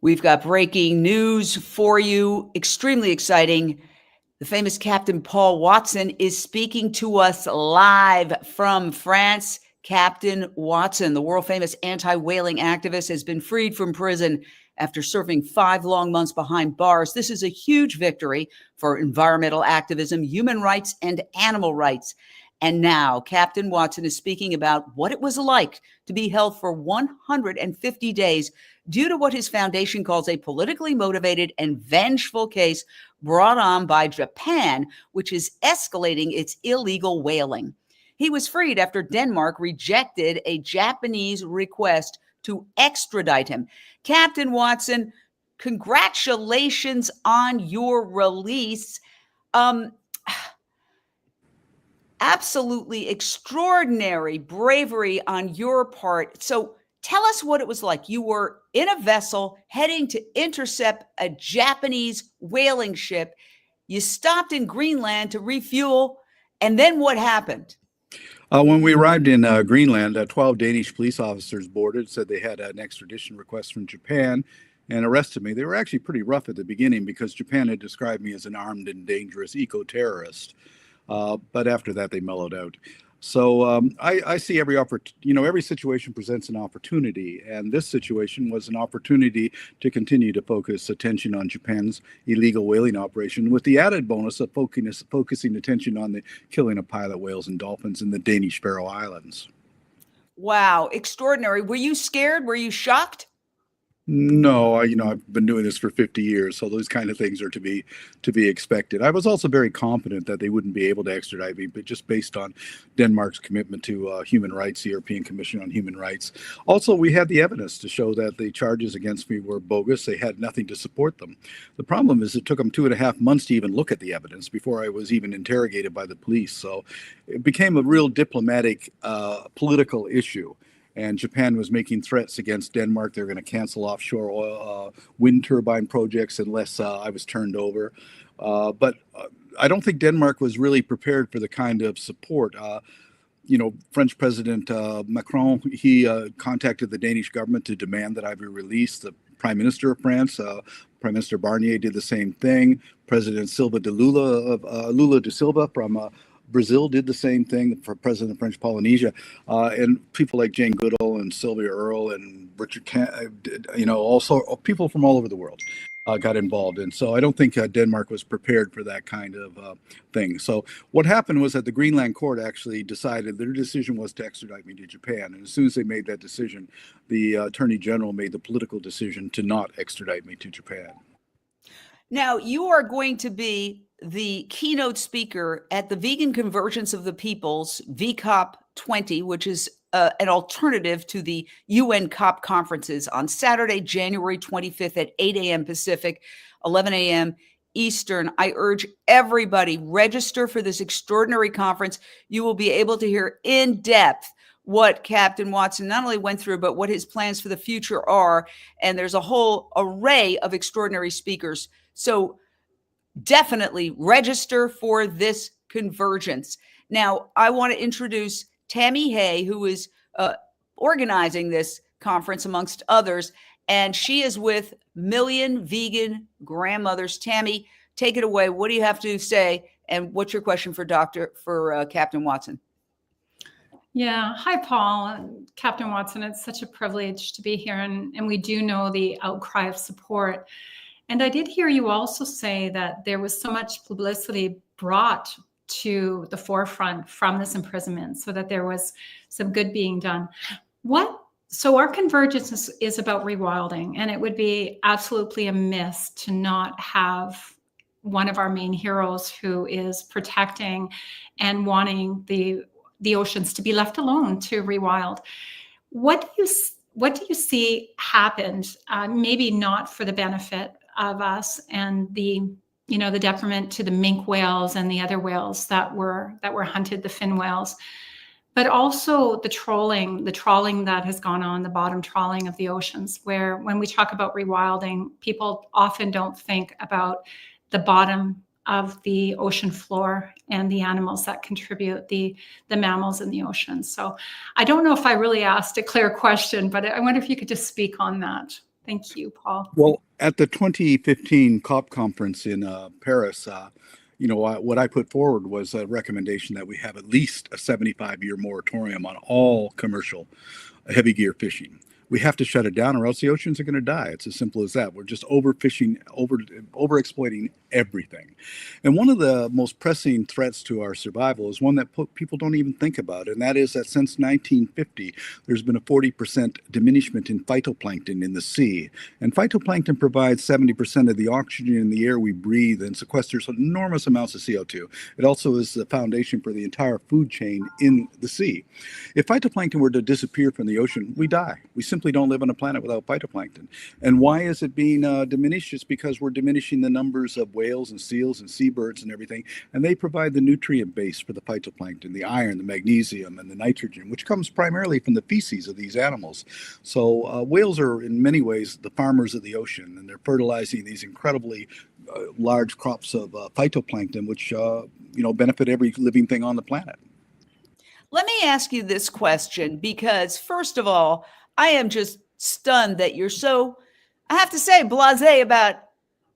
We've got breaking news for you, extremely exciting. The famous Captain Paul Watson is speaking to us live from France. Captain Watson, the world-famous anti-whaling activist, has been freed from prison after serving 5 long months behind bars. This is a huge victory for environmental activism, human rights, and animal rights. And now Captain Watson is speaking about what it was like to be held for 150 days due to what his foundation calls a politically motivated and vengeful case brought on by Japan, which is escalating its illegal whaling. He was freed after Denmark rejected a Japanese request to extradite him. Captain Watson, congratulations on your release. Absolutely extraordinary bravery on your part. So tell us what it was like. You were in a vessel heading to intercept a Japanese whaling ship. You stopped in Greenland to refuel. And then what happened? When we arrived in Greenland, 12 Danish police officers boarded, said they had an extradition request from Japan, and arrested me. They were actually pretty rough at the beginning because Japan had described me as an armed and dangerous eco-terrorist. But after that, they mellowed out. So I see every situation presents an opportunity, and this situation was an opportunity to continue to focus attention on Japan's illegal whaling operation, with the added bonus of focusing attention on the killing of pilot whales and dolphins in the Danish Faroe Islands. Wow, extraordinary. Were you scared? Were you shocked? No, I've been doing this for 50 years, so those kind of things are to be expected. I was also very confident that they wouldn't be able to extradite me, but just based on Denmark's commitment to human rights, the European Commission on Human Rights. Also, we had the evidence to show that the charges against me were bogus. They had nothing to support them. The problem is it took them 2.5 months to even look at the evidence before I was even interrogated by the police. So it became a real diplomatic, political issue. And Japan was making threats against Denmark. They're going to cancel offshore oil, wind turbine projects unless I was turned over. But I don't think Denmark was really prepared for the kind of support. French President Macron, he contacted the Danish government to demand that I be released. The Prime Minister of France, Prime Minister Barnier, did the same thing. President Lula da Silva from Brazil did the same thing for President of French Polynesia, and people like Jane Goodall and Sylvia Earle and Richard, also people from all over the world got involved. And so I don't think Denmark was prepared for that kind of thing. So what happened was that the Greenland court actually decided their decision was to extradite me to Japan. And as soon as they made that decision, the Attorney General made the political decision to not extradite me to Japan. Now, you are going to be the keynote speaker at the Vegan Convergence of the Peoples, VCOP 20, which is an alternative to the UN COP conferences on Saturday, January 25th at 8 a.m. Pacific, 11 a.m. Eastern. I urge everybody, register for this extraordinary conference. You will be able to hear in depth what Captain Watson not only went through, but what his plans for the future are. And there's a whole array of extraordinary speakers. So definitely register for this convergence. Now, I want to introduce Tami Hay, who is organizing this conference amongst others, and she is with Million Vegan Grandmothers. Tami, take it away. What do you have to say, and what's your question for Captain Watson? Yeah. Hi, Paul. Captain Watson, it's such a privilege to be here, and we do know the outcry of support. And I did hear you also say that there was so much publicity brought to the forefront from this imprisonment, so that there was some good being done. So our convergence is about rewilding, and it would be absolutely amiss to not have one of our main heroes who is protecting and wanting the oceans to be left alone to rewild. What do you see happened? Maybe not for the benefit of us and the detriment to the minke whales and the other whales that were hunted, the fin whales, but also the trawling that has gone on, the bottom trawling of the oceans, where when we talk about rewilding, people often don't think about the bottom of the ocean floor and the animals that contribute, the mammals in the ocean. So I don't know if I really asked a clear question, but I wonder if you could just speak on that. Thank you, Paul. Well, at the 2015 COP conference in Paris, what I put forward was a recommendation that we have at least a 75-year moratorium on all commercial heavy gear fishing. We have to shut it down or else the oceans are going to die. It's as simple as that. We're just overfishing, over exploiting everything. And one of the most pressing threats to our survival is one that people don't even think about. And that is that since 1950, there's been a 40% diminishment in phytoplankton in the sea. And phytoplankton provides 70% of the oxygen in the air we breathe and sequesters enormous amounts of CO2. It also is the foundation for the entire food chain in the sea. If phytoplankton were to disappear from the ocean, we die. We simply don't live on a planet without phytoplankton. And why is it being diminished? It's because we're diminishing the numbers of whales and seals and seabirds and everything, and they provide the nutrient base for the phytoplankton, the iron, the magnesium, and the nitrogen, which comes primarily from the feces of these animals. So whales are in many ways the farmers of the ocean, and they're fertilizing these incredibly large crops of phytoplankton, which benefit every living thing on the planet. Let me ask you this question, because first of all, I am just stunned that you're so, I have to say, blasé about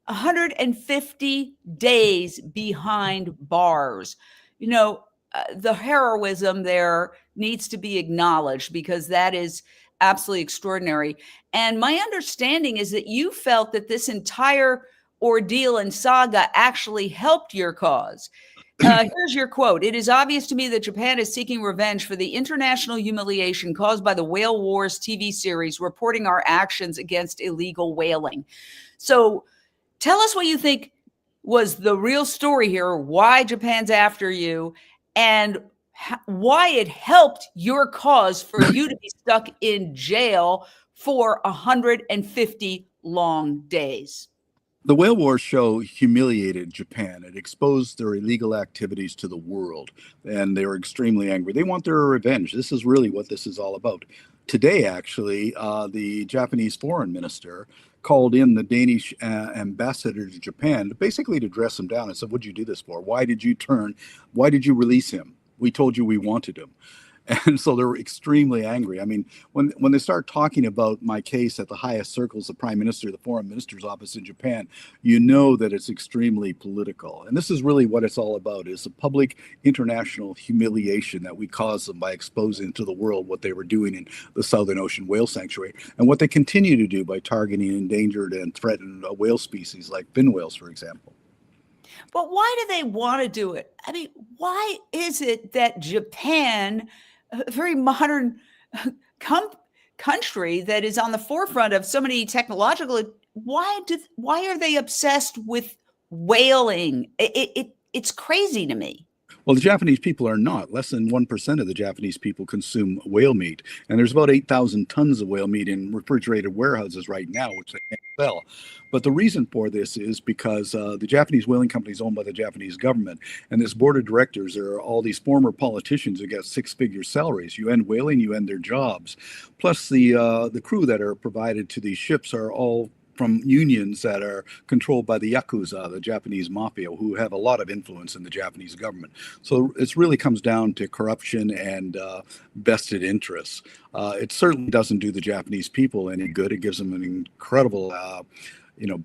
150 days behind bars. The heroism there needs to be acknowledged, because that is absolutely extraordinary. And my understanding is that you felt that this entire ordeal and saga actually helped your cause. Here's your quote. "It is obvious to me that Japan is seeking revenge for the international humiliation caused by the Whale Wars TV series reporting our actions against illegal whaling." So tell us what you think was the real story here, why Japan's after you, and why it helped your cause for you to be stuck in jail for 150 long days. The Whale Wars show humiliated Japan. It exposed their illegal activities to the world, and they were extremely angry. They want their revenge. This is really what this is all about. Today, actually, the Japanese foreign minister called in the Danish ambassador to Japan, basically to dress him down and said, "What'd you do this for? Why did you release him? We told you we wanted him." And so they're extremely angry. I mean, when they start talking about my case at the highest circles, the prime minister, the foreign minister's office in Japan, you know that it's extremely political. And this is really what it's all about, is the public international humiliation that we cause them by exposing to the world what they were doing in the Southern Ocean Whale Sanctuary, and what they continue to do by targeting endangered and threatened whale species like fin whales, for example. But why do they want to do it? I mean, why is it that Japan, a very modern country that is on the forefront of so many technological, why are they obsessed with whaling? It's crazy to me. Well, the Japanese people are not. Less than 1% of the Japanese people consume whale meat. And there's about 8,000 tons of whale meat in refrigerated warehouses right now, which they can't sell. But the reason for this is because the Japanese whaling company is owned by the Japanese government. And this board of directors are all these former politicians who get six-figure salaries. You end whaling, you end their jobs. Plus, the crew that are provided to these ships are all from unions that are controlled by the Yakuza, the Japanese mafia, who have a lot of influence in the Japanese government. So it really comes down to corruption and vested interests. It certainly doesn't do the Japanese people any good. It gives them an incredible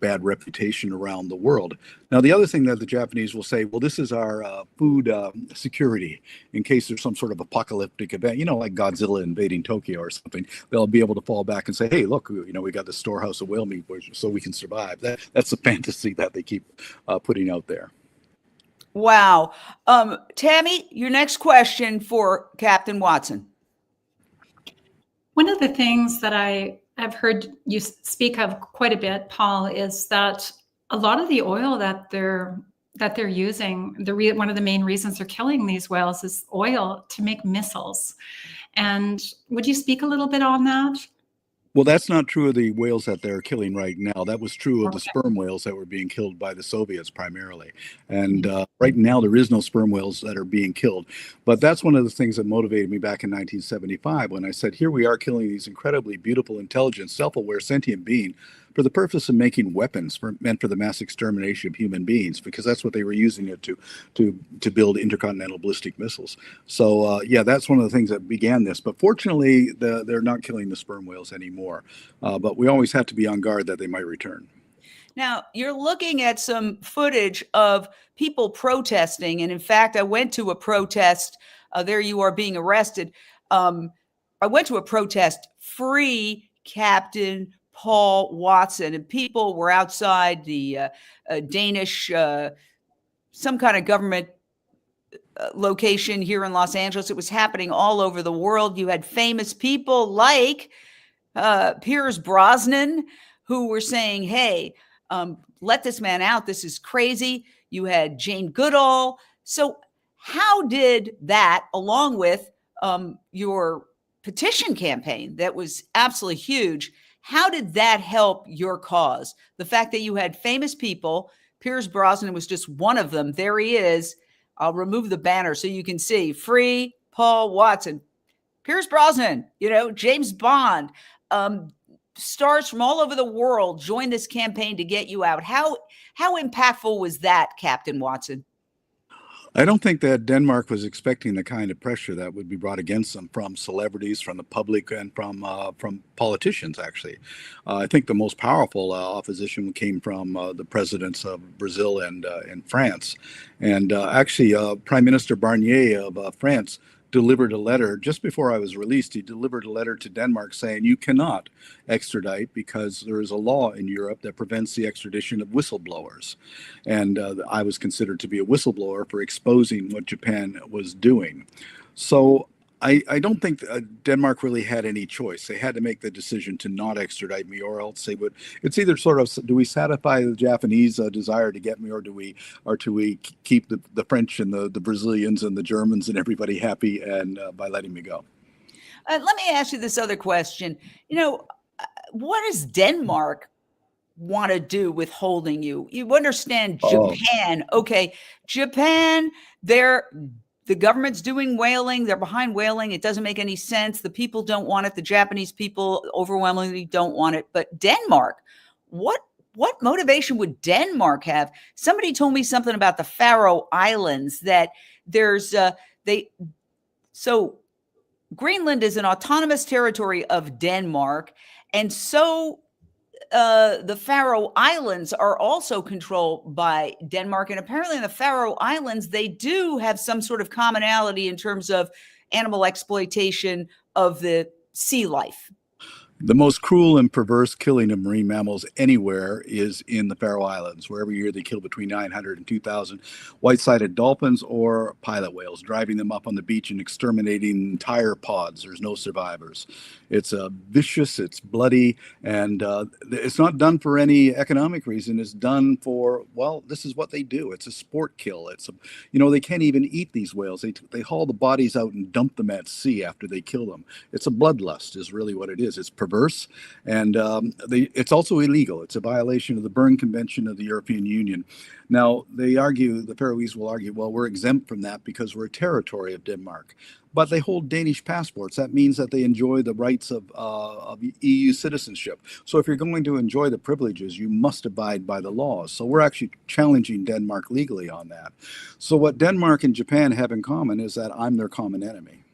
bad reputation around the world. Now, the other thing that the Japanese will say, well, this is our food security in case there's some sort of apocalyptic event, like Godzilla invading Tokyo or something. They'll be able to fall back and say, hey, look, we got the storehouse of whale meat so we can survive. That's the fantasy that they keep putting out there. Wow. Tami, your next question for Captain Watson. One of the things that I've heard you speak of quite a bit, Paul, is that a lot of the oil that they're using, one of the main reasons they're killing these whales is oil to make missiles. And would you speak a little bit on that? Well, that's not true of the whales that they're killing right now. That was true of the sperm whales that were being killed by the Soviets primarily. And right now, there is no sperm whales that are being killed. But that's one of the things that motivated me back in 1975 when I said, here we are killing these incredibly beautiful, intelligent, self-aware, sentient being for the purpose of making weapons meant for the mass extermination of human beings, because that's what they were using it to build intercontinental ballistic missiles. So yeah, that's one of the things that began this. But fortunately, they're not killing the sperm whales anymore. But we always have to be on guard that they might return. Now, you're looking at some footage of people protesting. And in fact, I went to a protest. There you are being arrested. I went to a protest, Free Captain Paul Watson, and people were outside the Danish, some kind of government location here in Los Angeles. It was happening all over the world. You had famous people like Piers Brosnan who were saying, hey, let this man out. This is crazy. You had Jane Goodall. So how did that, along with your petition campaign that was absolutely huge, how did that help your cause? The fact that you had famous people, Piers Brosnan was just one of them. There he is. I'll remove the banner so you can see Free Paul Watson, Piers Brosnan, James Bond, stars from all over the world joined this campaign to get you out. How impactful was that, Captain Watson? I don't think that Denmark was expecting the kind of pressure that would be brought against them from celebrities, from the public, and from politicians, actually. I think the most powerful opposition came from the presidents of Brazil and France. And actually, Prime Minister Barnier of France delivered a letter just before I was released. He delivered a letter to Denmark saying you cannot extradite because there is a law in Europe that prevents the extradition of whistleblowers. And I was considered to be a whistleblower for exposing what Japan was doing. So I don't think Denmark really had any choice. They had to make the decision to not extradite me, or else they would. It's either sort of, do we satisfy the Japanese desire to get me, or do we keep the French and the Brazilians and the Germans and everybody happy and by letting me go? Let me ask you this other question. What does Denmark want to do with holding you? You understand Japan. Okay, Japan, the government's doing whaling. They're behind whaling. It doesn't make any sense. The people don't want it. The Japanese people overwhelmingly don't want it. But Denmark, what motivation would Denmark have? Somebody told me something about the Faroe Islands, that there's so Greenland is an autonomous territory of Denmark, and so the Faroe Islands are also controlled by Denmark. And apparently in the Faroe Islands, they do have some sort of commonality in terms of animal exploitation of the sea life. The most cruel and perverse killing of marine mammals anywhere is in the Faroe Islands, where every year they kill between 900 and 2,000 white-sided dolphins or pilot whales, driving them up on the beach and exterminating entire pods. There's no survivors. It's vicious, it's bloody, and it's not done for any economic reason. It's done for, well, this is what they do. It's a sport kill. They can't even eat these whales. They haul the bodies out and dump them at sea after they kill them. It's a bloodlust is really what it is. It's perverse, and it's also illegal. It's a violation of the Berne Convention of the European Union. Now, the Faroese will argue, well, we're exempt from that because we're a territory of Denmark. But they hold Danish passports. That means that they enjoy the rights of EU citizenship. So if you're going to enjoy the privileges, you must abide by the laws. So we're actually challenging Denmark legally on that. So what Denmark and Japan have in common is that I'm their common enemy.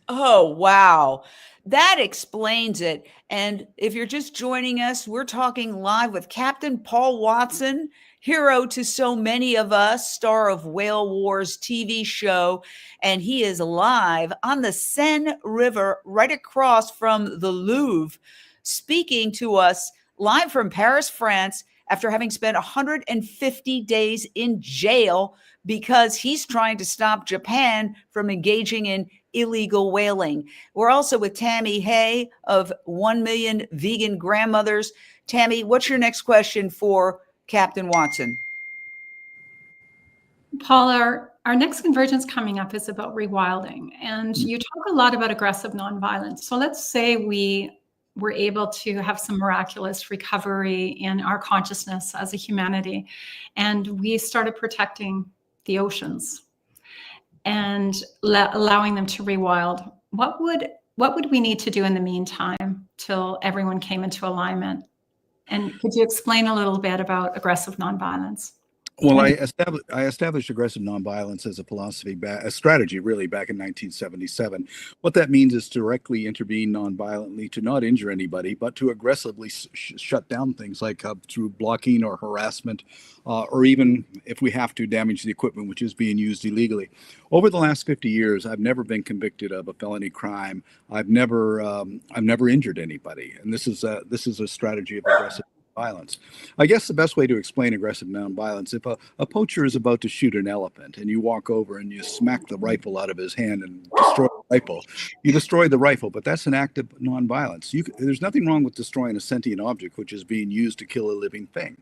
Oh, wow. That explains it. And if you're just joining us, we're talking live with Captain Paul Watson, hero to so many of us, star of Whale Wars TV show. And he is live on the Seine River, right across from the Louvre, speaking to us live from Paris, France, after having spent 150 days in jail because he's trying to stop Japan from engaging in illegal whaling. We're also with Tami Hay of 1 Million Vegan Grandmothers. Tami, what's your next question for Captain Watson? Paul, our next convergence coming up is about rewilding. And you talk a lot about aggressive nonviolence. So let's say we were able to have some miraculous recovery in our consciousness as a humanity, and we started protecting the oceans and allowing them to rewild. What would we need to do in the meantime till everyone came into alignment? And could you explain a little bit about aggressive nonviolence? Well, I established aggressive nonviolence as a philosophy, a strategy, really, back in 1977. What that means is to directly intervene nonviolently to not injure anybody, but to aggressively shut down things like through blocking or harassment, or even if we have to damage the equipment which is being used illegally. Over the last 50 years, I've never been convicted of a felony crime. I've never injured anybody, and this is a strategy of aggressive violence. I guess the best way to explain aggressive nonviolence, if a poacher is about to shoot an elephant and you walk over and you smack the rifle out of his hand and destroy the rifle, you destroy the rifle, but that's an act of nonviolence. There's nothing wrong with destroying a sentient object which is being used to kill a living thing.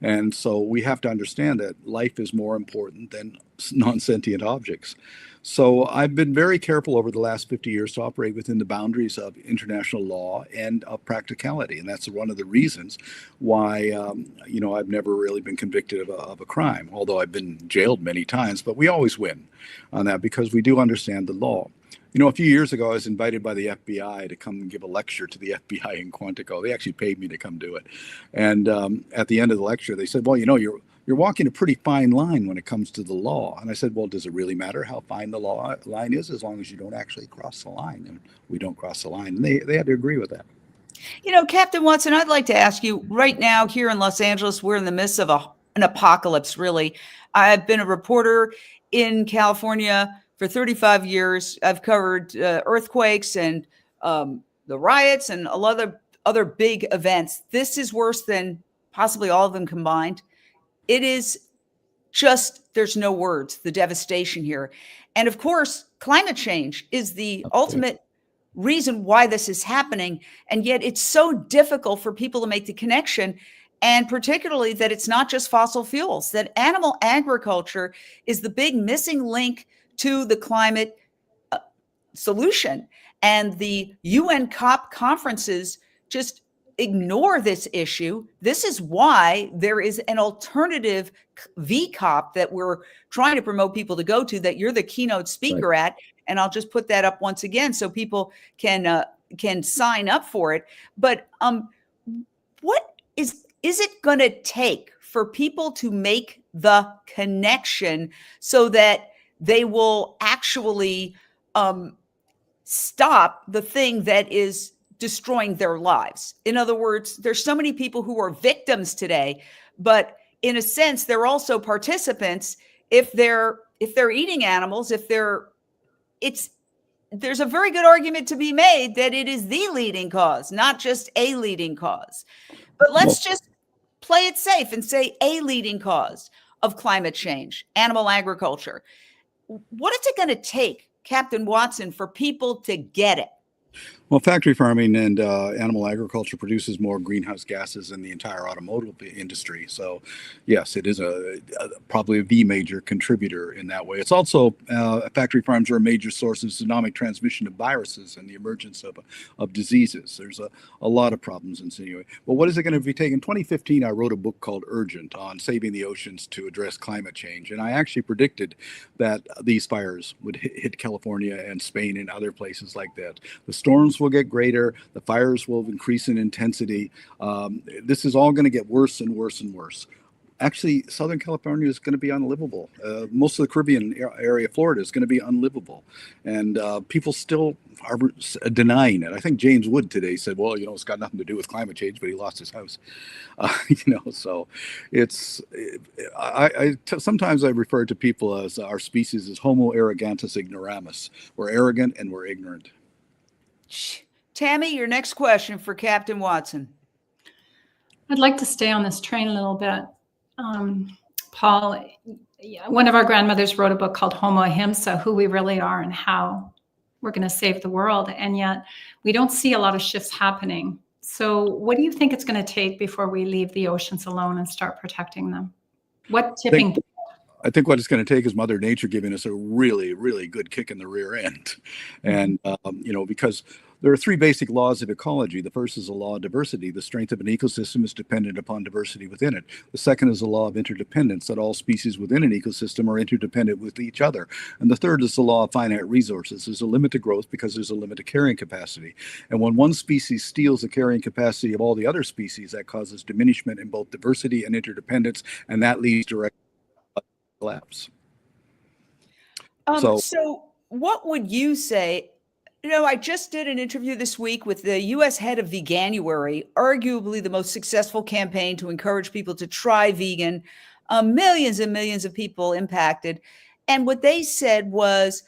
And so we have to understand that life is more important than non-sentient objects. So I've been very careful over the last 50 years to operate within the boundaries of international law and of practicality. And that's one of the reasons why, I've never really been convicted of a crime, although I've been jailed many times, but we always win on that because we do understand the law. A few years ago, I was invited by the FBI to come and give a lecture to the FBI in Quantico. They actually paid me to come do it. And at the end of the lecture, they said, well, you're walking a pretty fine line when it comes to the law. And I said, well, does it really matter how fine the line is as long as you don't actually cross the line? And we don't cross the line. And they had to agree with that. Captain Watson, I'd like to ask you right now here in Los Angeles, we're in the midst of an apocalypse, really. I've been a reporter in California for 35 years. I've covered earthquakes and the riots and a lot of other big events. This is worse than possibly all of them combined. It is just, there's no words, the devastation here. And of course, climate change is the ultimate reason why this is happening. And yet it's so difficult for people to make the connection. And particularly that it's not just fossil fuels, that animal agriculture is the big missing link to the climate solution. And the UN COP conferences just ignore this issue. This is why there is an alternative VCOP that we're trying to promote people to go to, that you're the keynote speaker at. And I'll just put that up once again so people can sign up for it. But what is it going to take for people to make the connection so that they will actually stop the thing that is destroying their lives? In other words, there's so many people who are victims today, but in a sense, they're also participants if they're eating animals, there's a very good argument to be made that it is the leading cause, not just a leading cause. But let's just play it safe and say a leading cause of climate change, animal agriculture. What is it going to take, Captain Watson, for people to get it? Well, factory farming and animal agriculture produces more greenhouse gases than the entire automotive industry. So, yes, it is probably the major contributor in that way. It's also factory farms are a major source of zoonotic transmission of viruses and the emergence of diseases. There's a lot of problems insinuating. Well, what is it going to be taking? In 2015, I wrote a book called Urgent on saving the oceans to address climate change. And I actually predicted that these fires would hit California and Spain and other places like that. The storms will get greater, the fires will increase in intensity. This is all going to get worse and worse and worse. Actually, Southern California is going to be unlivable. Most of the Caribbean area, Florida, is going to be unlivable. And people still are denying it. I think James Wood today said, well, it's got nothing to do with climate change, but he lost his house. So it's, sometimes I refer to people as our species as Homo arrogantus ignoramus. We're arrogant and we're ignorant. Tami, your next question for Captain Watson. I'd like to stay on this train a little bit. Paul, one of our grandmothers wrote a book called Homo Ahimsa, Who We Really Are and How We're going to Save the World. And yet we don't see a lot of shifts happening. So what do you think it's going to take before we leave the oceans alone and start protecting them? What tipping point? I think what it's going to take is Mother Nature giving us a really, really good kick in the rear end. And, because There are three basic laws of ecology. The first is the law of diversity. The strength of an ecosystem is dependent upon diversity within it. The second is the law of interdependence, that all species within an ecosystem are interdependent with each other. And the third is the law of finite resources. There's a limit to growth because there's a limit to carrying capacity. And when one species steals the carrying capacity of all the other species, that causes diminishment in both diversity and interdependence, and that leads directly to collapse. So what would you say? I just did an interview this week with the U.S. head of Veganuary, arguably the most successful campaign to encourage people to try vegan, millions and millions of people impacted. And what they said was,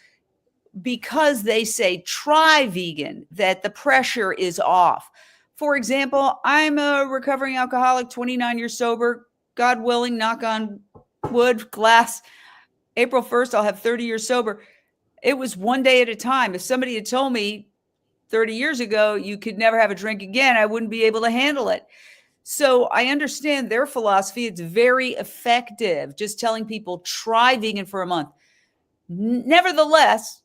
because they say try vegan, that the pressure is off. For example, I'm a recovering alcoholic, 29 years sober, God willing, knock on wood, glass. April 1st, I'll have 30 years sober. It was one day at a time. If somebody had told me 30 years ago you could never have a drink again, I wouldn't be able to handle it. So I understand their philosophy. It's very effective, just telling people try vegan for a month. Nevertheless,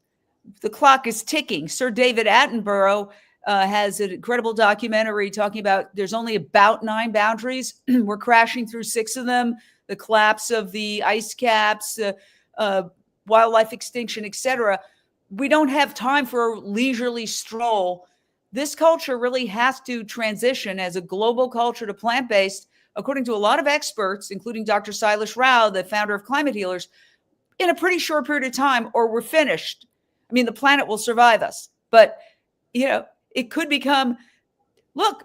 the clock is ticking. Sir David Attenborough has an incredible documentary talking about there's only about 9 boundaries. We're crashing through 6 of them. The collapse of the ice caps, wildlife extinction, etc. We don't have time for a leisurely stroll. This culture really has to transition as a global culture to plant-based, according to a lot of experts, including Dr. Silas Rao, the founder of Climate Healers, in a pretty short period of time, or we're finished. I mean, the planet will survive us, but it could become, look,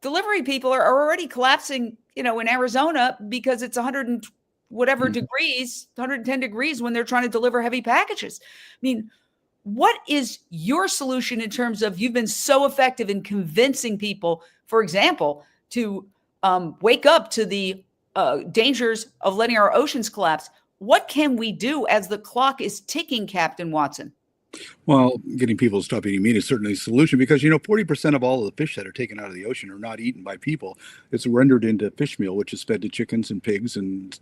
delivery people are already collapsing, in Arizona because it's 100 and whatever degrees, 110 degrees when they're trying to deliver heavy packages. I mean, what is your solution in terms of, you've been so effective in convincing people, for example, to wake up to the dangers of letting our oceans collapse? What can we do as the clock is ticking, Captain Watson? Well, getting people to stop eating meat is certainly a solution because, 40% of all of the fish that are taken out of the ocean are not eaten by people. It's rendered into fish meal, which is fed to chickens and pigs and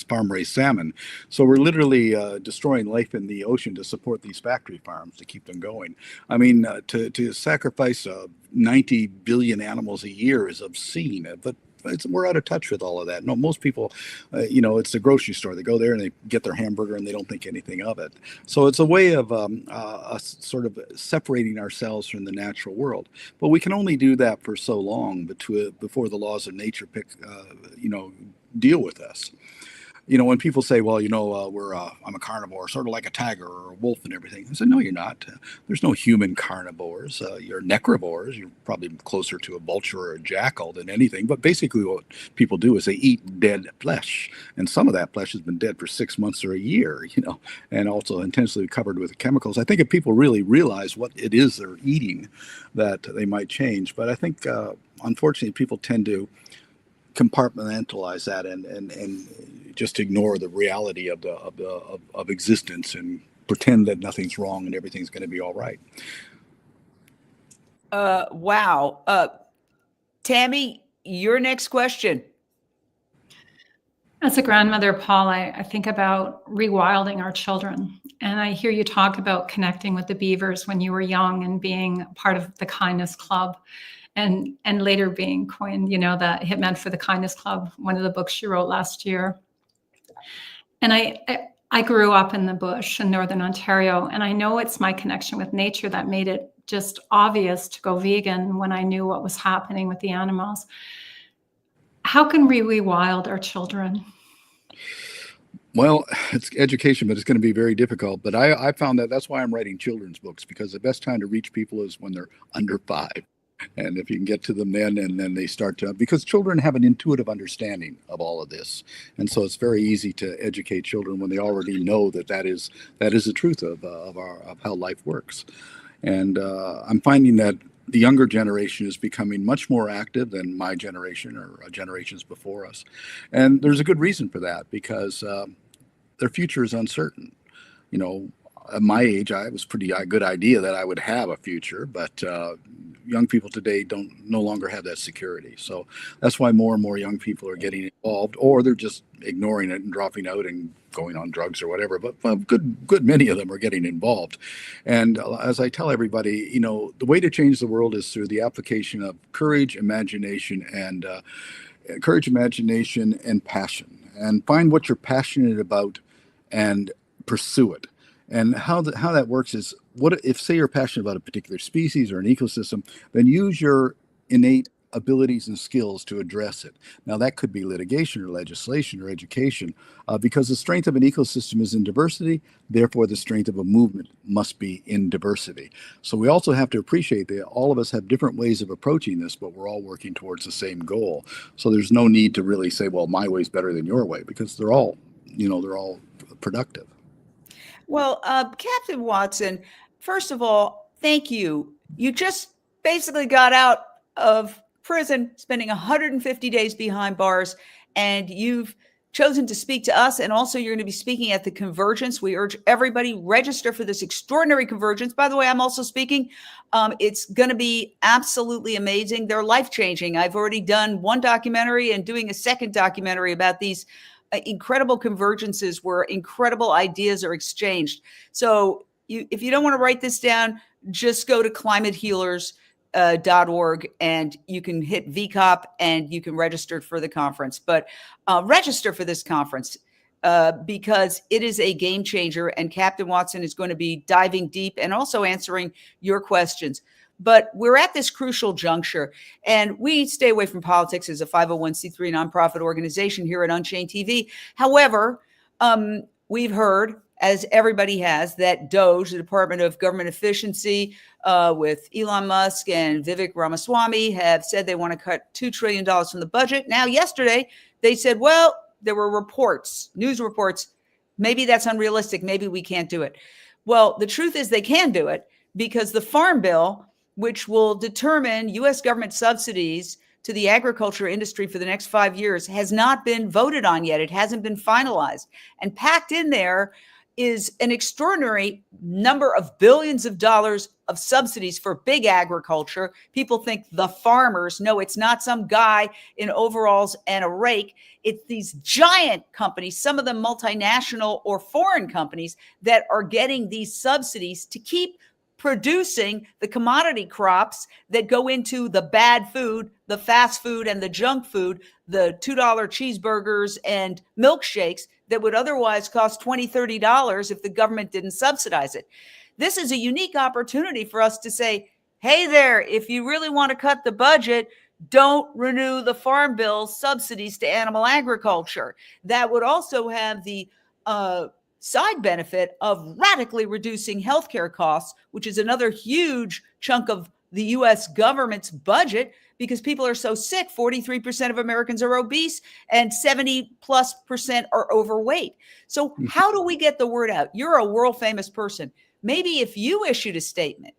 farm-raised salmon. So we're literally destroying life in the ocean to support these factory farms to keep them going. I mean, to sacrifice 90 billion animals a year is obscene, but we're out of touch with all of that. No, most people, it's the grocery store. They go there and they get their hamburger and they don't think anything of it. So it's a way of us sort of separating ourselves from the natural world. But we can only do that for so long before the laws of nature deal with us. When people say, well, I'm a carnivore, sort of like a tiger or a wolf and everything. I said, no, you're not. There's no human carnivores. You're necrovores. You're probably closer to a vulture or a jackal than anything. But basically what people do is they eat dead flesh. And some of that flesh has been dead for 6 months or a year, and also intensely covered with chemicals. I think if people really realize what it is they're eating, that they might change. But I think, unfortunately, people tend to compartmentalize that and just ignore the reality of existence and pretend that nothing's wrong and everything's going to be all right. Wow. Tami, your next question. As a grandmother, Paul, I think about rewilding our children. And I hear you talk about connecting with the beavers when you were young and being part of the Kindness Club. And later being coined, the Hitman for the Kindness Club, one of the books you wrote last year. And I grew up in the bush in Northern Ontario, and I know it's my connection with nature that made it just obvious to go vegan when I knew what was happening with the animals. How can we rewild our children? Well, it's education, but it's going to be very difficult. But I found that's why I'm writing children's books, because the best time to reach people is when they're under 5. And if you can get to them then, and then they start to, because children have an intuitive understanding of all of this. And so it's very easy to educate children when they already know that is the truth of how life works. And I'm finding that the younger generation is becoming much more active than my generation or generations before us. And there's a good reason for that, because their future is uncertain. at my age, it was pretty good idea that I would have a future, but young people today don't no longer have that security. So that's why more and more young people are getting involved, or they're just ignoring it and dropping out and going on drugs or whatever. But good many of them are getting involved. And as I tell everybody, the way to change the world is through the application of courage, imagination, and passion. And find what you're passionate about and pursue it. And how that works is, what if, say, you're passionate about a particular species or an ecosystem, then use your innate abilities and skills to address it. Now, that could be litigation or legislation or education, because the strength of an ecosystem is in diversity. Therefore, the strength of a movement must be in diversity. So we also have to appreciate that all of us have different ways of approaching this, but we're all working towards the same goal. So there's no need to really say, well, my way's better than your way, because they're all productive. Well, Captain Watson, first of all, thank you. You just basically got out of prison, spending 150 days behind bars, and you've chosen to speak to us. And also, you're going to be speaking at the convergence. We urge everybody, register for this extraordinary convergence. By the way, I'm also speaking. It's going to be absolutely amazing. They're life-changing. I've already done one documentary and doing a second documentary about these incredible convergences where incredible ideas are exchanged. So if you don't want to write this down, just go to climatehealers.org and you can hit VCOP and you can register for the conference. But register for this conference because it is a game changer, and Captain Watson is going to be diving deep and also answering your questions. But we're at this crucial juncture, and we stay away from politics as a 501c3 nonprofit organization here at Unchained TV. However, we've heard, as everybody has, that DOGE, the Department of Government Efficiency, with Elon Musk and Vivek Ramaswamy, have said they want to cut $2 trillion from the budget. Now, yesterday, they said, well, there were reports, news reports, maybe that's unrealistic, maybe we can't do it. Well, the truth is they can do it, because the Farm Bill, which will determine U.S. government subsidies to the agriculture industry for the next 5 years, has not been voted on yet. It hasn't been finalized. And packed in there is an extraordinary number of billions of dollars of subsidies for big agriculture. People think the farmers. No, it's not some guy in overalls and a rake. It's these giant companies, some of them multinational or foreign companies, that are getting these subsidies to keep producing the commodity crops that go into the bad food, the fast food and the junk food, the $2 cheeseburgers and milkshakes that would otherwise cost $20, $30 if the government didn't subsidize it. This is a unique opportunity for us to say, hey there, if you really want to cut the budget, don't renew the Farm Bill subsidies to animal agriculture. That would also have the side benefit of radically reducing healthcare costs, which is another huge chunk of the U.S. government's budget, because people are so sick. 43% of Americans are obese and 70+% are overweight. So how do we get the word out? You're a world famous person. Maybe if you issued a statement,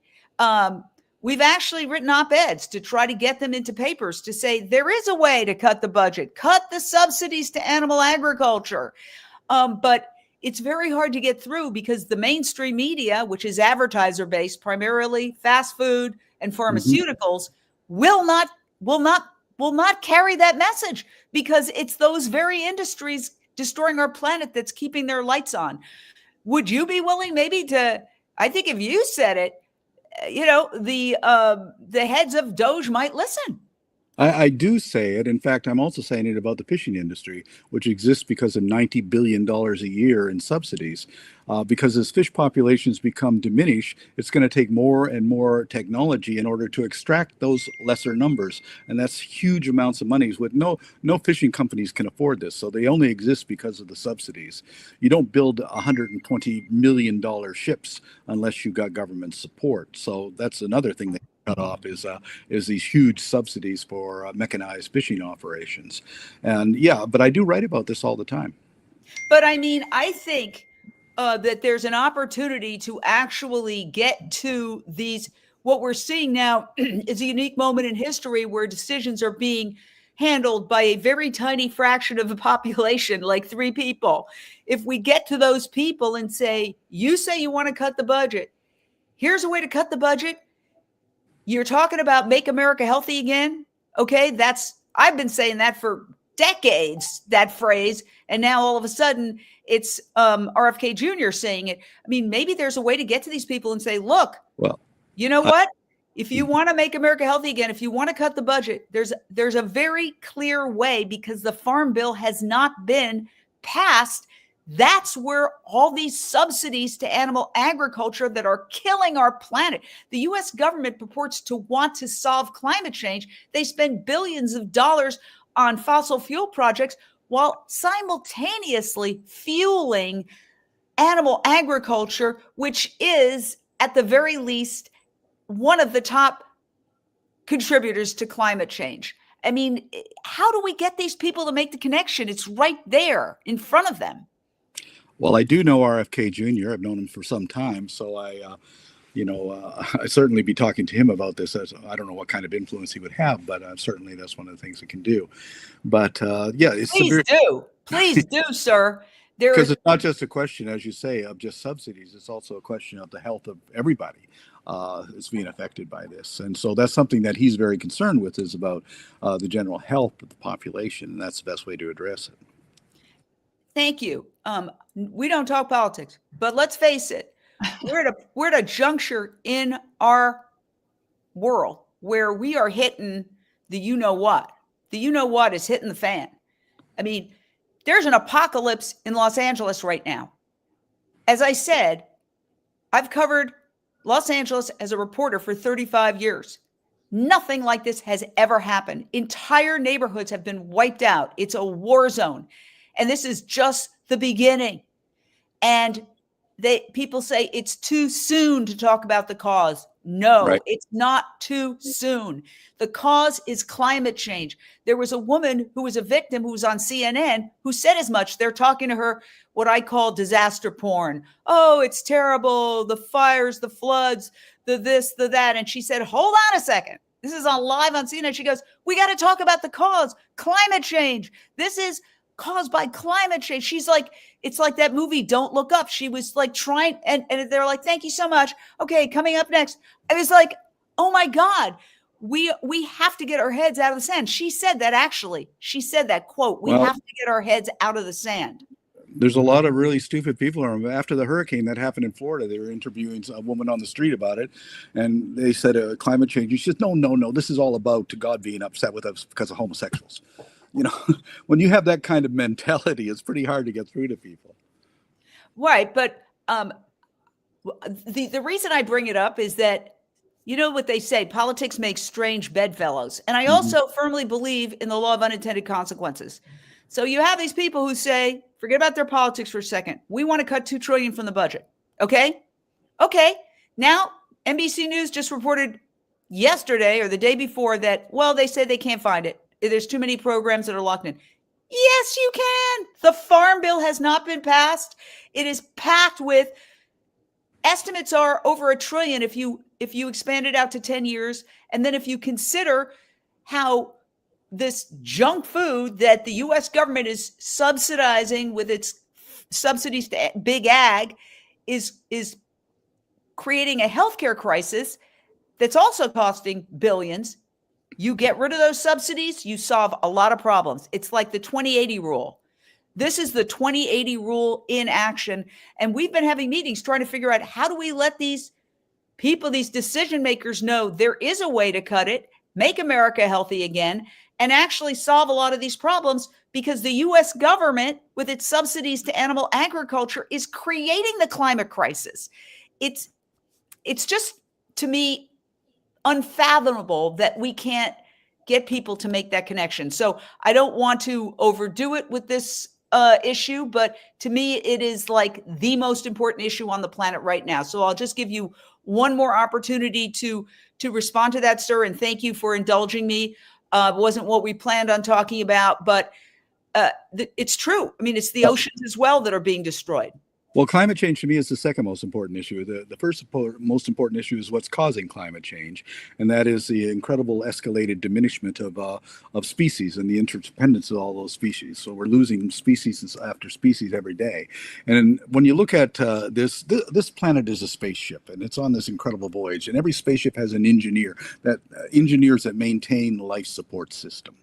we've actually written op-eds to try to get them into papers to say there is a way to cut the budget, cut the subsidies to animal agriculture. But it's very hard to get through because the mainstream media, which is advertiser based, primarily fast food and pharmaceuticals, will not carry that message, because it's those very industries destroying our planet that's keeping their lights on. Would you be willing maybe to, I think if you said it, the heads of DOGE might listen. I do say it. In fact, I'm also saying it about the fishing industry, which exists because of $90 billion a year in subsidies. Because as fish populations become diminished, it's going to take more and more technology in order to extract those lesser numbers. And that's huge amounts of money. With no fishing companies can afford this. So they only exist because of the subsidies. You don't build $120 million ships unless you've got government support. So that's another thing that cut off is these huge subsidies for mechanized fishing operations. And yeah, but I do write about this all the time. But I mean, I think that there's an opportunity to actually get to these. What we're seeing now is a unique moment in history where decisions are being handled by a very tiny fraction of the population, like 3 people. If we get to those people and say you want to cut the budget, here's a way to cut the budget. You're talking about make America healthy again. Okay. I've been saying that for decades, that phrase. And now all of a sudden it's RFK Jr. saying it. I mean, maybe there's a way to get to these people and say, look, Well, you know what? If you want to make America healthy again, if you want to cut the budget, there's a very clear way, because the Farm Bill has not been passed. That's where all these subsidies to animal agriculture that are killing our planet. The US government purports to want to solve climate change. They spend billions of dollars on fossil fuel projects while simultaneously fueling animal agriculture, which is at the very least one of the top contributors to climate change. I mean, how do we get these people to make the connection? It's right there in front of them. well, I do know RFK Jr. I've known him for some time, so I certainly be talking to him about this. I don't know what kind of influence he would have, but certainly that's one of the things it can do. But yeah, it's Please do, sir. Because it's not just a question, as you say, of just subsidies. It's also a question of the health of everybody is being affected by this. And so that's something that he's very concerned with, is about the general health of the population. And that's the best way to address it. Thank you. We don't talk politics, but let's face it. We're at a juncture in our world where we are hitting the you-know-what. The you-know-what is hitting the fan. I mean, there's an apocalypse in Los Angeles right now. As I said, I've covered Los Angeles as a reporter for 35 years. Nothing like this has ever happened. Entire neighborhoods have been wiped out. It's a war zone. And this is just the beginning. And people say it's too soon to talk about the cause. No, right. It's not too soon. The cause is climate change. There was a woman who was a victim who was on CNN who said as much. They're talking to her, what I call disaster porn. Oh, it's terrible. The fires, the floods, the this, the that. And she said, hold on a second. This is on live on CNN. She goes, we got to talk about the cause, climate change. This is caused by climate change. She's like, it's like that movie, Don't Look Up. She was like trying, and they're like, thank you so much. Okay, coming up next. I was like, oh my God, we have to get our heads out of the sand. She said that actually. She said that quote, we have to get our heads out of the sand. There's a lot of really stupid people around. After the hurricane that happened in Florida, they were interviewing a woman on the street about it. And they said climate change. She says, no, this is all about God being upset with us because of homosexuals. You know, when you have that kind of mentality, it's pretty hard to get through to people. Right. But the reason I bring it up is that, you know what they say, politics makes strange bedfellows. And I also firmly believe in the law of unintended consequences. So you have these people who say, forget about their politics for a second. We want to cut $2 trillion from the budget. Okay. Now, NBC News just reported yesterday or the day before that, well, they say they can't find it. There's too many programs that are locked in. Yes, you can. The Farm Bill has not been passed. It is packed with estimates are over $1 trillion if you expand it out to 10 years. And then if you consider how this junk food that the U.S. government is subsidizing with its subsidies to big ag is creating a healthcare crisis that's also costing billions. You get rid of those subsidies, you solve a lot of problems. It's like the 2080 rule. This is the 2080 rule in action. And we've been having meetings trying to figure out how do we let these people, these decision makers know there is a way to cut it, make America healthy again, and actually solve a lot of these problems, because the U.S. government, with its subsidies to animal agriculture, is creating the climate crisis. It's just, to me, unfathomable that we can't get people to make that connection. So I don't want to overdo it with this issue, but to me, it is like the most important issue on the planet right now. So I'll just give you one more opportunity to respond to that, sir. And thank you for indulging me. It wasn't what we planned on talking about, but it's true. I mean, it's the oceans as well that are being destroyed. Well, climate change to me is the second most important issue. The first most important issue is what's causing climate change, and that is the incredible escalated diminishment of species and the interdependence of all those species. So we're losing species after species every day. And when you look at this planet is a spaceship, and it's on this incredible voyage. And every spaceship has an engineer that engineers that maintain the life support system.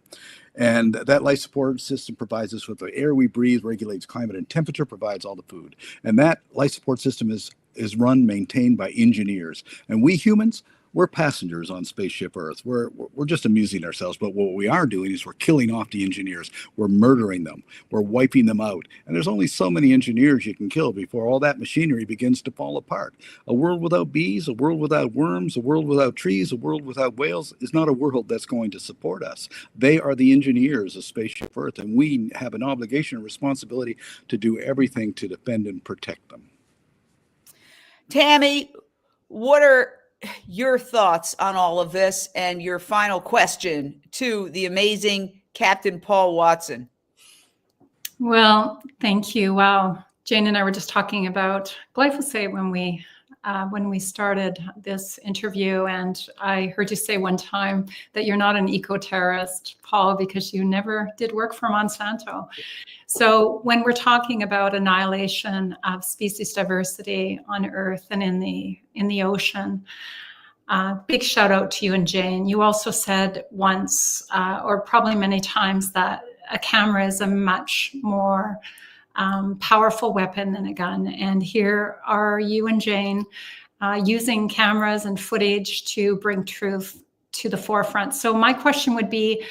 And that life support system provides us with the air we breathe, regulates climate and temperature, provides all the food. And that life support system is maintained by engineers. And we humans, we're passengers on spaceship Earth. We're just amusing ourselves. But what we are doing is we're killing off the engineers. We're murdering them. We're wiping them out. And there's only so many engineers you can kill before all that machinery begins to fall apart. A world without bees, a world without worms, a world without trees, a world without whales is not a world that's going to support us. They are the engineers of spaceship Earth, and we have an obligation and responsibility to do everything to defend and protect them. Tami, what are your thoughts on all of this, and your final question to the amazing Captain Paul Watson? Well, thank you. Wow. Jane and I were just talking about glyphosate when we started this interview, and I heard you say one time that you're not an eco-terrorist, Paul, because you never did work for Monsanto. So when we're talking about annihilation of species diversity on Earth and in the ocean, big shout out to you and Jane. You also said once, or probably many times, that a camera is a much more powerful weapon than a gun. And here are you and Jane using cameras and footage to bring truth to the forefront. So my question would be,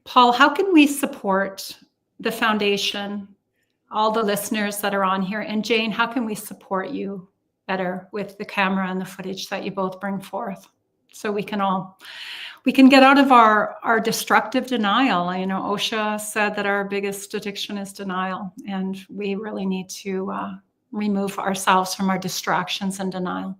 Paul, how can we support the foundation, all the listeners that are on here? And Jane, how can we support you better with the camera and the footage that you both bring forth, so we can get out of our destructive denial? You know, OSHA said that our biggest addiction is denial, and we really need to remove ourselves from our distractions and denial.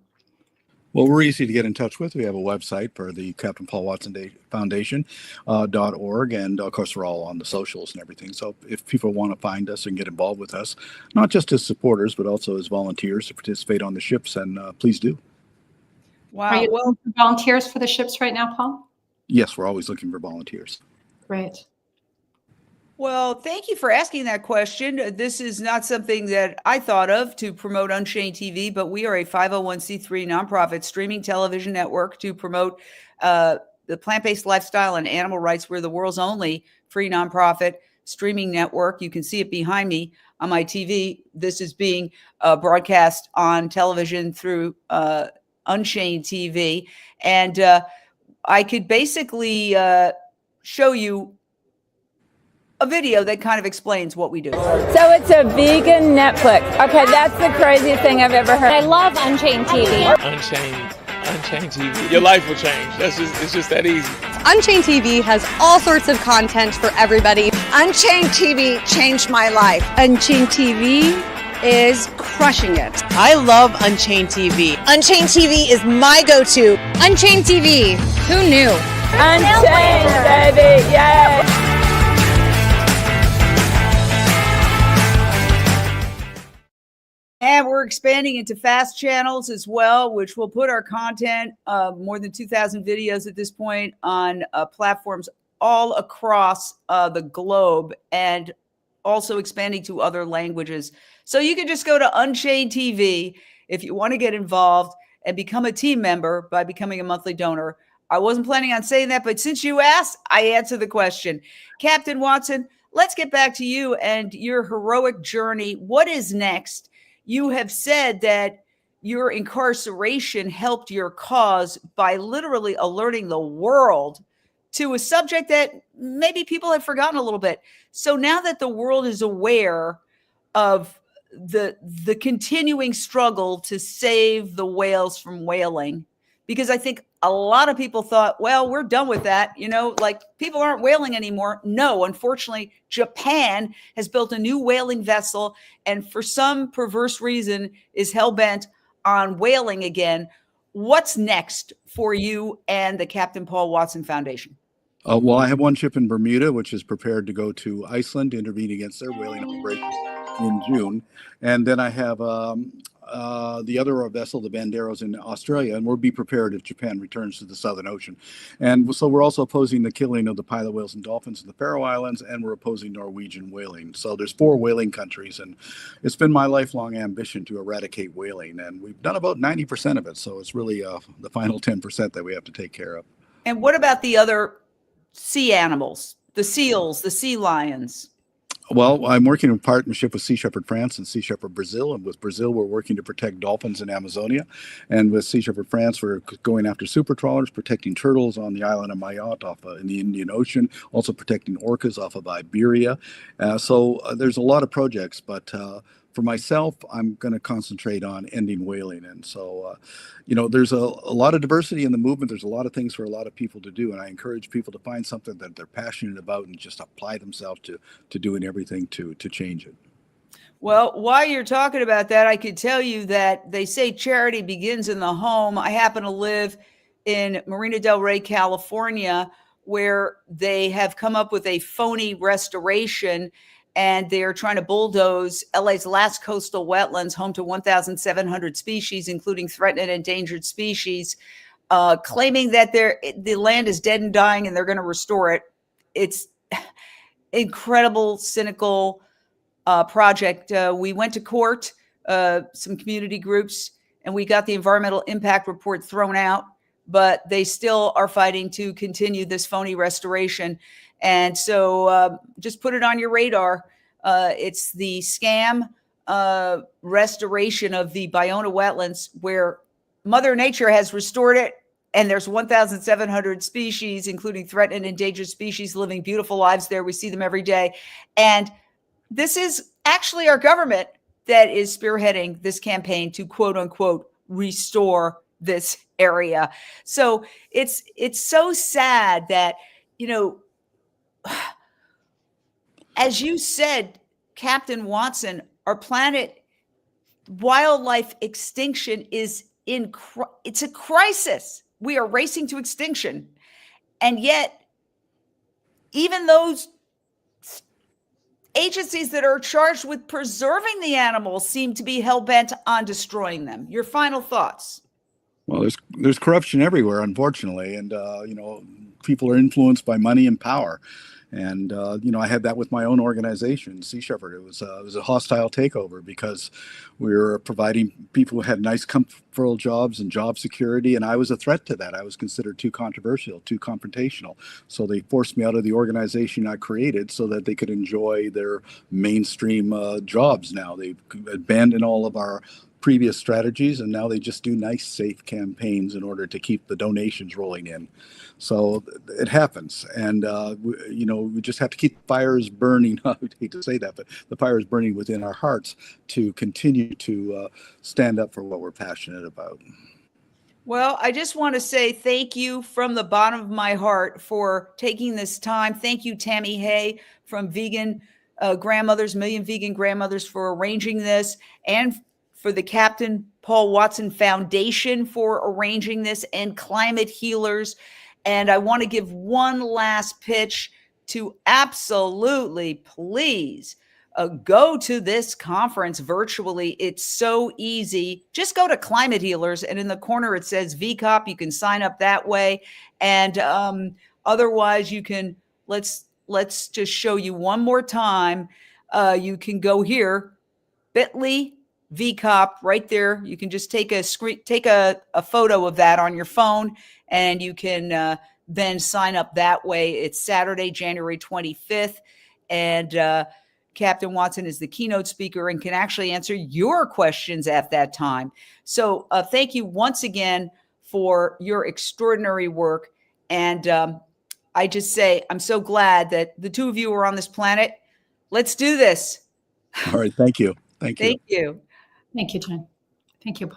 Well, we're easy to get in touch with. We have a website for the Captain Paul Watson Foundation.org, and of course we're all on the socials and everything. So if people want to find us and get involved with us, not just as supporters but also as volunteers to participate on the ships, and please do. Wow. Are you looking for volunteers for the ships right now, Paul? Yes, we're always looking for volunteers. Great. Well, thank you for asking that question. This is not something that I thought of to promote Unchained TV, but we are a 501c3 nonprofit streaming television network to promote the plant-based lifestyle and animal rights. We're the world's only free nonprofit streaming network. You can see it behind me on my TV. This is being broadcast on television through Unchained TV. And I could basically show you a video that kind of explains what we do. So it's a vegan Netflix. Okay, that's the craziest thing I've ever heard. I love Unchained TV. Unchained TV. Your life will change. It's just that easy. Unchained TV has all sorts of content for everybody. Unchained TV changed my life. Unchained TV is crushing it. I love Unchained TV. Unchained TV is my go-to. Unchained TV. Who knew? Unchained, baby, yay! And we're expanding into fast channels as well, which will put our content, more than 2,000 videos at this point, on platforms all across the globe, and also expanding to other languages. So you can just go to Unchained TV if you want to get involved and become a team member by becoming a monthly donor. I wasn't planning on saying that, but since you asked, I answer the question. Captain Watson, let's get back to you and your heroic journey. What is next? You have said that your incarceration helped your cause by literally alerting the world to a subject that maybe people had forgotten a little bit. So now that the world is aware of the continuing struggle to save the whales from whaling, because I think a lot of people thought, well, we're done with that. You know, like people aren't whaling anymore. No, unfortunately, Japan has built a new whaling vessel, and for some perverse reason is hell-bent on whaling again. What's next for you and the Captain Paul Watson Foundation? Well, I have one ship in Bermuda, which is prepared to go to Iceland to intervene against their whaling operation. in June. And then I have the other vessel, the Banderos, in Australia, and we'll be prepared if Japan returns to the Southern Ocean. And so we're also opposing the killing of the pilot whales and dolphins in the Faroe Islands, and we're opposing Norwegian whaling. So there's 4 whaling countries, and it's been my lifelong ambition to eradicate whaling, and we've done about 90% of it. So it's really the final 10% that we have to take care of. And what about the other sea animals, the seals, the sea lions? Well, I'm working in partnership with Sea Shepherd France and Sea Shepherd Brazil. And with Brazil, we're working to protect dolphins in Amazonia. And with Sea Shepherd France, we're going after super trawlers, protecting turtles on the island of Mayotte in the Indian Ocean, also protecting orcas off of Iberia. So there's a lot of projects, but for myself, I'm going to concentrate on ending whaling. And so, there's a lot of diversity in the movement. There's a lot of things for a lot of people to do. And I encourage people to find something that they're passionate about and just apply themselves to doing everything to change it. Well, while you're talking about that, I could tell you that they say charity begins in the home. I happen to live in Marina del Rey, California, where they have come up with a phony restoration, and they're trying to bulldoze LA's last coastal wetlands, home to 1,700 species, including threatened and endangered species, claiming that the land is dead and dying and they're going to restore it. It's incredible, cynical project. We went to court, some community groups, and we got the environmental impact report thrown out, but they still are fighting to continue this phony restoration. And so just put it on your radar. It's the scam restoration of the Ballona wetlands, where Mother Nature has restored it. And there's 1,700 species, including threatened and endangered species, living beautiful lives there. We see them every day. And this is actually our government that is spearheading this campaign to, quote unquote, restore this area. So it's so sad that, as you said, Captain Watson, our planet wildlife extinction is it's a crisis. We are racing to extinction. And yet, even those agencies that are charged with preserving the animals seem to be hell-bent on destroying them. Your final thoughts? Well, there's corruption everywhere, unfortunately, and people are influenced by money and power. And I had that with my own organization, Sea Shepherd. It was a hostile takeover because we were providing people who had nice, comfortable jobs and job security, and I was a threat to that. I was considered too controversial, too confrontational. So they forced me out of the organization I created so that they could enjoy their mainstream jobs. Now they've abandoned all of our previous strategies, and now they just do nice, safe campaigns in order to keep the donations rolling in. So it happens, and we just have to keep fires burning. I hate to say that, but the fire is burning within our hearts to continue to stand up for what we're passionate about. Well, I just want to say thank you from the bottom of my heart for taking this time. Thank you, Tami Hay from Vegan Grandmothers, Million Vegan Grandmothers, for arranging this, and for the Captain Paul Watson Foundation for arranging this, and Climate Healers. And I want to give one last pitch to absolutely please go to this conference virtually. It's so easy. Just go to Climate Healers, and in the corner it says VCOP. You can sign up that way. And otherwise you can, let's just show you one more time. You can go here, bit.ly VCOP, right there. You can just take a photo of that on your phone, and you can then sign up that way. It's Saturday, January 25th. And Captain Watson is the keynote speaker and can actually answer your questions at that time. So thank you once again for your extraordinary work. And I just say, I'm so glad that the two of you are on this planet. Let's do this. All right. Thank you. Thank you. Thank you. Thank you, Jen. Thank you, Paul.